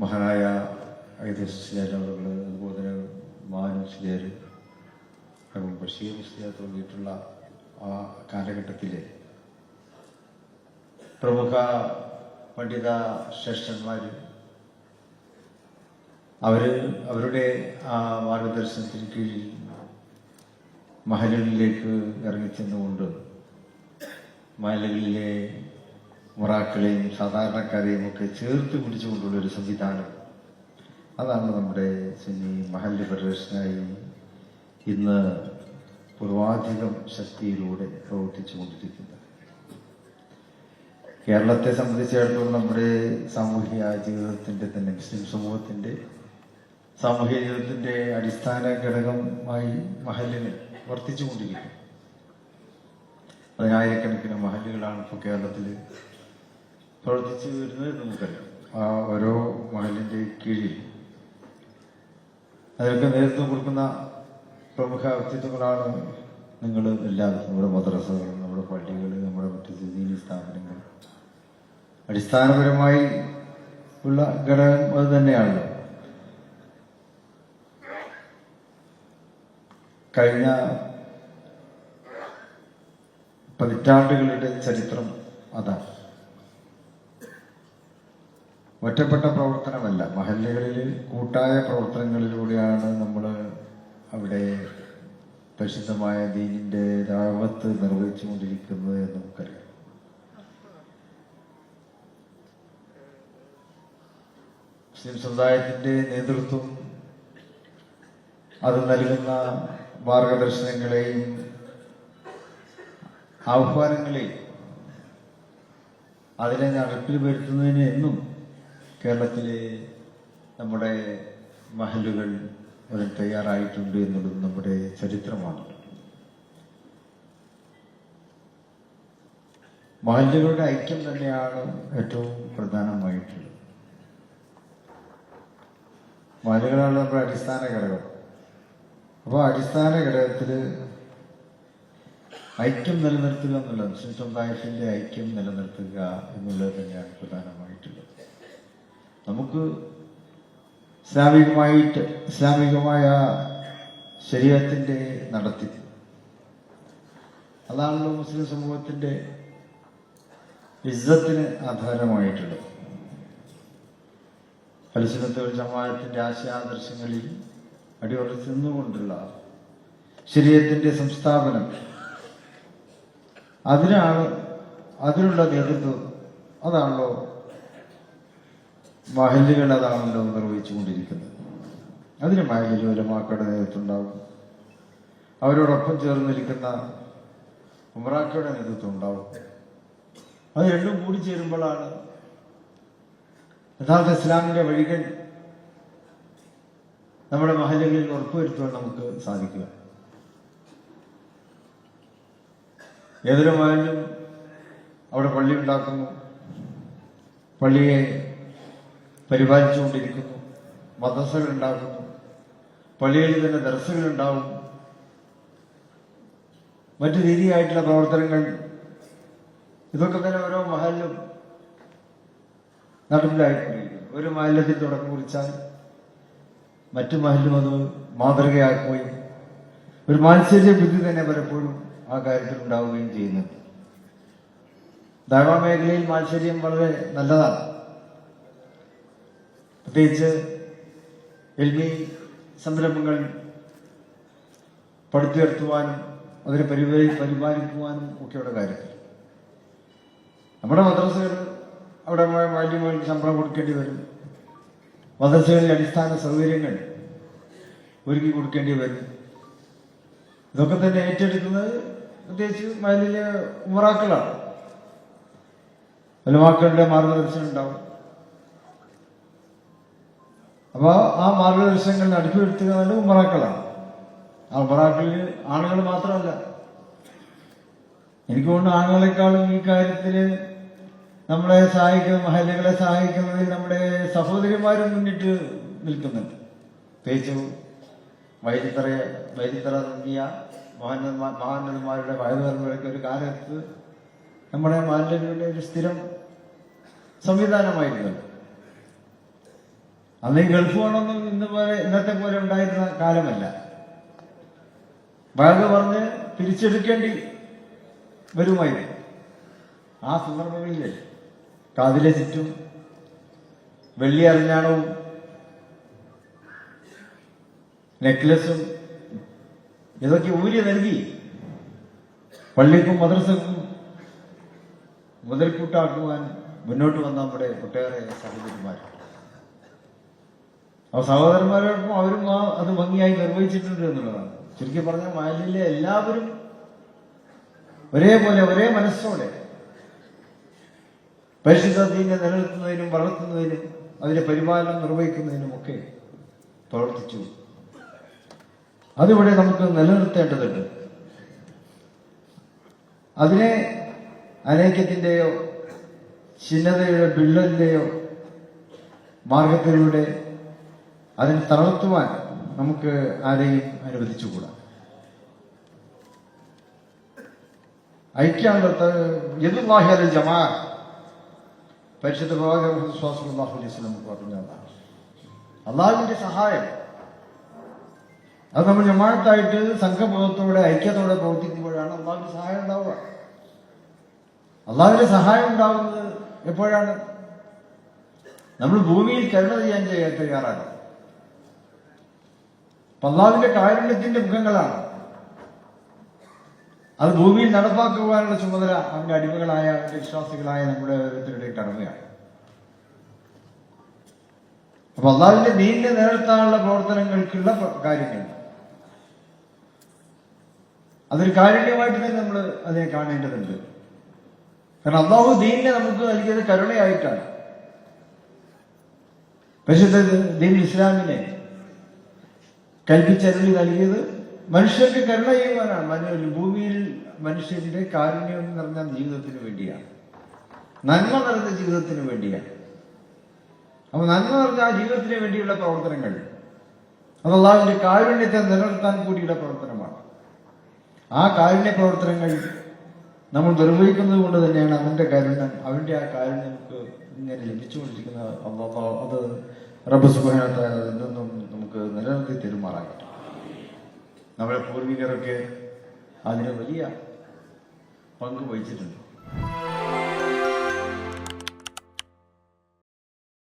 മഹാനായ ഐതിഹ്യ അതുപോലെ തന്നെ മാനുഷികർ ബഷീർ മുസ്ലിയാർ തുടങ്ങിയിട്ടുള്ള ആ കാലഘട്ടത്തിലെ പ്രമുഖ പണ്ഡിത ശ്രേഷ്ഠന്മാർ അവരുടെ ആ മാർഗദർശനത്തിന് കീഴിൽ മഹലുകളിലേക്ക് ഇറങ്ങിച്ചെന്നുകൊണ്ട് മഹലുകളിലെ മുറാക്കളെയും സാധാരണക്കാരെയും ഒക്കെ ചേർത്ത് പിടിച്ചുകൊണ്ടുള്ളൊരു സംവിധാനം, അതാണ് നമ്മുടെ സുന്നി മഹല്ല് ഫെഡറേഷനായി ഇന്ന് പൂർവാധികം ശക്തിയിലൂടെ പ്രവർത്തിച്ചു കൊണ്ടിരിക്കുന്നത്. കേരളത്തെ സംബന്ധിച്ചിടത്തോളം നമ്മുടെ സാമൂഹിക ജീവിതത്തിന്റെ തന്നെ മുസ്ലിം സമൂഹത്തിന്റെ സാമൂഹിക ജീവിതത്തിന്റെ അടിസ്ഥാന ഘടകമായി മഹല്ലുകൾ വർത്തിച്ചുകൊണ്ടിരിക്കുന്നു. പതിനായിരക്കണക്കിന് മഹല്ലുകളാണ് ഇപ്പോൾ കേരളത്തിൽ പ്രവർത്തിച്ചു വരുന്നത് നമുക്കറിയാം. ആ ഓരോ മഹലിന്റെ കീഴിൽ അതിനൊക്കെ നേതൃത്വം കൊടുക്കുന്ന പ്രമുഖ വ്യക്തിത്വങ്ങളാണ് നിങ്ങൾ എല്ലാവരും. നമ്മുടെ മദ്രസകൾ, നമ്മുടെ പള്ളികൾ, നമ്മുടെ മറ്റു ദീനീ സ്ഥാപനങ്ങൾ, അടിസ്ഥാനപരമായി ഉള്ള ഘടകം അത് തന്നെയാണല്ലോ. കഴിഞ്ഞ പതിറ്റാണ്ടുകളുടെ ചരിത്രം അതാണ്. ഒറ്റപ്പെട്ട പ്രവർത്തനമല്ല, മഹല്ലുകളിൽ കൂട്ടായ പ്രവർത്തനങ്ങളിലൂടെയാണ് നമ്മൾ അവിടെ പരിശുദ്ധമായ ദീനിന്റെ ദഅവത്ത് നിർവഹിച്ചുകൊണ്ടിരിക്കുന്നത് എന്ന് നമുക്കറിയാം. മുസ്ലിം സമുദായത്തിന്റെ നേതൃത്വം അത് നൽകുന്ന മാർഗദർശനങ്ങളെയും ആഹ്വാനങ്ങളെയും അതിനെ നടപ്പിൽ വരുത്തുന്നതിന് എന്നും കേരളത്തിലെ നമ്മുടെ മഹല്ലുകൾ അതിന് തയ്യാറായിട്ടുണ്ട് എന്നുള്ളത് നമ്മുടെ ചരിത്രമാണ്. മഹല്ലുകളുടെ ഐക്യം തന്നെയാണ് ഏറ്റവും പ്രധാനമായിട്ടുള്ളത്. മഹല്ലുകളാണ് നമ്മുടെ അടിസ്ഥാന ഘടകം. അപ്പോൾ അടിസ്ഥാന ഘടകത്തിൽ ഐക്യം നിലനിർത്തുക എന്നുള്ളത്, മുസ്ലിം സമുദായത്തിന്റെ ഐക്യം നിലനിർത്തുക എന്നുള്ളത് തന്നെയാണ് പ്രധാനമായിട്ടുള്ളത്. നമുക്ക് ഇസ്ലാമികമായ ശരീഅത്തിന്റെ നടത്തിപ്പ്, അതാണല്ലോ മുസ്ലിം സമൂഹത്തിന്റെ ഇസ്സത്തിന് ആധാരമായിട്ടുള്ളത്. അഹ്ലുസുന്നത്ത് വൽ ജമാഅത്തിന്റെ ആശയാദർശങ്ങളിൽ അടിയുറച്ചു നിന്നുകൊണ്ടുള്ള ശരീഅത്തിന്റെ സംസ്ഥാപനം, അതിനുള്ള നേതൃത്വം അതാണല്ലോ മഹല്ലുകൾ, അതാണല്ലോ നിർവഹിച്ചുകൊണ്ടിരിക്കുന്നത്. അതിന് മഹല്ലിൽ ഉലമാക്കളുടെ നേതൃത്വം ഉണ്ടാവും, അവരോടൊപ്പം ചേർന്നിരിക്കുന്ന ഉമറാക്കളുടെ നേതൃത്വം ഉണ്ടാവും. അത് രണ്ടും കൂടി ചേരുമ്പോഴാണ് യഥാർത്ഥ ഇസ്ലാമിന്റെ വഴികൾ നമ്മുടെ മഹല്ലുകളിൽ ഉറപ്പുവരുത്തുവാൻ നമുക്ക് സാധിക്കുക. ഏതൊരു മഹല്ലും അവിടെ പള്ളി ഉണ്ടാക്കുന്നു, പള്ളിയെ പരിപാലിച്ചുകൊണ്ടിരിക്കുന്നു, മദ്രസകൾ ഉണ്ടാക്കുന്നു, പള്ളികളിൽ തന്നെ ദർസുകൾ ഉണ്ടാവും, മറ്റു രീതിയായിട്ടുള്ള പ്രവർത്തനങ്ങൾ, ഇതൊക്കെ തന്നെ ഓരോ മഹല്ലും നടപ്പിലായിക്കൊണ്ടിരിക്കുന്നു. ഒരു മഹല്ലത്തിൽ തുടക്കം കുറിച്ചാൽ മറ്റു മഹല്ലും അത് മാതൃകയാക്കുകയും ഒരു മാത്സര്യ ബുദ്ധി തന്നെ പലപ്പോഴും ആ കാര്യത്തിൽ ഉണ്ടാവുകയും ചെയ്യുന്നുണ്ട്. ദഅവ മേഖലയിൽ മാത്സര്യം വളരെ നല്ലതാണ്. പ്രത്യേകിച്ച് ഇൽമി സംരംഭങ്ങൾ പടുത്തുയർത്തുവാനും അതിനെ പരിപാലിക്കുവാനും ഒക്കെയുള്ള കാര്യത്തിൽ നമ്മുടെ മദ്രസകൾ, അവിടെ മാലിന്യങ്ങൾക്ക് ശമ്പളം കൊടുക്കേണ്ടി വരും, മദ്രസകളിൽ അടിസ്ഥാന സൗകര്യങ്ങൾ ഒരുക്കി കൊടുക്കേണ്ടി വരും. ഇതൊക്കെ തന്നെ ഏറ്റെടുക്കുന്നത് പ്രത്യേകിച്ച് മഹല്ലിലെ ഉമറാക്കളാണ്. ഉലമാക്കളുടെ മാർഗദർശനം ഉണ്ടാവും. അപ്പൊ ആ മാർഗദർശനങ്ങൾ നടപ്പിവരുത്തുക എന്നത് ഉമറാക്കളാണ്. ആ ഉമറാക്കളിൽ ആണുങ്ങൾ മാത്രമല്ല, എനിക്ക് തോന്നുന്നു ആണുങ്ങളെക്കാളും ഈ കാര്യത്തില് നമ്മളെ മഹല്ലുകളെ സഹായിക്കുന്നതിൽ നമ്മുടെ സഹോദരിമാരും മുന്നിട്ട് നിൽക്കുന്നുണ്ട്. പ്രത്യേകിച്ച് വൈദിത്തറ തുടങ്ങിയ മഹാനന്ദന്മാരുടെ വയതുപരമ്പരയ്ക്ക് ഒരു കാലത്ത് നമ്മുടെ മഹല്ലുകളുടെ ഒരു സ്ഥിരം സംവിധാനമായിരുന്നത്. അന്ന് ഈ ഗൾഫ് വേണമെന്നും ഇന്നത്തെ പോലെ ഉണ്ടായിരുന്ന കാലമല്ല. വഴക്ക് പറഞ്ഞ് തിരിച്ചെടുക്കേണ്ടി വരുമായിരുന്നു. ആ സന്ദർഭങ്ങളില് കാതിലെ ചുറ്റും വെള്ളി അരഞ്ഞാണവും നെക്ലസും ഇതൊക്കെ ഊരി നൽകി പള്ളിക്കും മദ്രസക്കും മുതൽക്കൂട്ടാക്കുവാൻ മുന്നോട്ട് വന്ന നമ്മുടെ ഒട്ടേറെ സഹോദരന്മാർ. ആ സഹോദരന്മാരോടൊപ്പം അവരും അത് ഭംഗിയായി നിർവഹിച്ചിട്ടുണ്ട് എന്നുള്ളതാണ്. ചുരുക്കി പറഞ്ഞ മഹല്ലിലെ എല്ലാവരും ഒരേപോലെ ഒരേ മനസ്സോടെ പരിശുദ്ധ ദീനിനെ നിലനിർത്തുന്നതിനും വളർത്തുന്നതിനും അതിന്റെ പരിപാലനം നിർവഹിക്കുന്നതിനുമൊക്കെ പ്രവർത്തിച്ചു. അതിവിടെ നമുക്ക് നിലനിർത്തേണ്ടതുണ്ട്. അതിനെ അനൈക്യത്തിന്റെയോ ഛിന്നതയുടെ വിള്ളലിന്റെയോ മാർഗത്തിലൂടെ അതിനെ തളർത്തുവാൻ നമുക്ക് ആരെയും അനുവദിച്ചുകൂടാ. ഐക്യാന്തരത്തിൽ ജമാ പരിശുദ്ധ പ്രവാചകൻ സ്വല്ലല്ലാഹു അലൈഹി വസല്ലം പറഞ്ഞതാണ്. അള്ളാഹുവിന്റെ സഹായം അത് നമ്മൾ ജമാഅത്തായിട്ട് സംഘബോധത്തോടെ ഐക്യത്തോടെ പ്രവർത്തിക്കുമ്പോഴാണ് അള്ളാഹുവിന്റെ സഹായം ഉണ്ടാവുക. അള്ളാഹുവിന്റെ സഹായം ഉണ്ടാവുന്നത് എപ്പോഴാണ്? നമ്മൾ ഭൂമിയിൽ കരുണ ചെയ്യാൻ തയ്യാറാണ്. അള്ളാഹുവിന്റെ കാരുണ്യത്തിന്റെ മുഖങ്ങളാണ്. അത് ഭൂമിയിൽ നടപ്പാക്കുവാനുള്ള ചുമതല അവന്റെ അടിമകളായ അവന്റെ വിശ്വാസികളായ നമ്മുടെ ഓരോരുത്തരുടെ കടമയാണ്. അപ്പൊ അള്ളാഹുവിന്റെ ദീനിനെ നിലനിർത്താനുള്ള പ്രവർത്തനങ്ങൾക്കുള്ള കാര്യങ്ങൾ അതൊരു കാരുണ്യമായിട്ട് തന്നെ നമ്മൾ അതിനെ കാണേണ്ടതുണ്ട്. കാരണം അള്ളാഹു ദീനിനെ നമുക്ക് നൽകിയത് കരുണയായിട്ടാണ്. പരിശുദ്ധ ദീൻ ഇസ്ലാമിനെ കൽപ്പിച്ചരുളി നൽകിയത് മനുഷ്യർക്ക് കരുണ ചെയ്യുവാനാണ്. ഭൂമിയിൽ മനുഷ്യരുടെ കാരുണ്യം നിറഞ്ഞ ജീവിതത്തിന് വേണ്ടിയാണ്, നന്മ നിറഞ്ഞ ജീവിതത്തിന് വേണ്ടിയാണ്. അപ്പൊ നന്മ നിറഞ്ഞ ആ ജീവിതത്തിന് വേണ്ടിയുള്ള പ്രവർത്തനങ്ങൾ അത് അള്ളാഹുവിന്റെ കാരുണ്യത്തെ നിലനിർത്താൻ കൂടിയുള്ള പ്രവർത്തനമാണ്. ആ കാരുണ്യ പ്രവർത്തനങ്ങൾ നമ്മൾ നിർവഹിക്കുന്നത് കൊണ്ട് തന്നെയാണ് അവന്റെ ആ കാരുണ്യം നമുക്ക് ഇങ്ങനെ ലഭിച്ചുകൊണ്ടിരിക്കുന്നത്. അത് റബ്ബ് സുബ്ഹാനഹു വ തആല നിന്നും നമുക്ക് നിലനിർത്തി തെരുമാറാകട്ടെ. നമ്മുടെ പൂർവികരൊക്കെ അതിന് വലിയ പങ്ക് വഹിച്ചിട്ടുണ്ട്.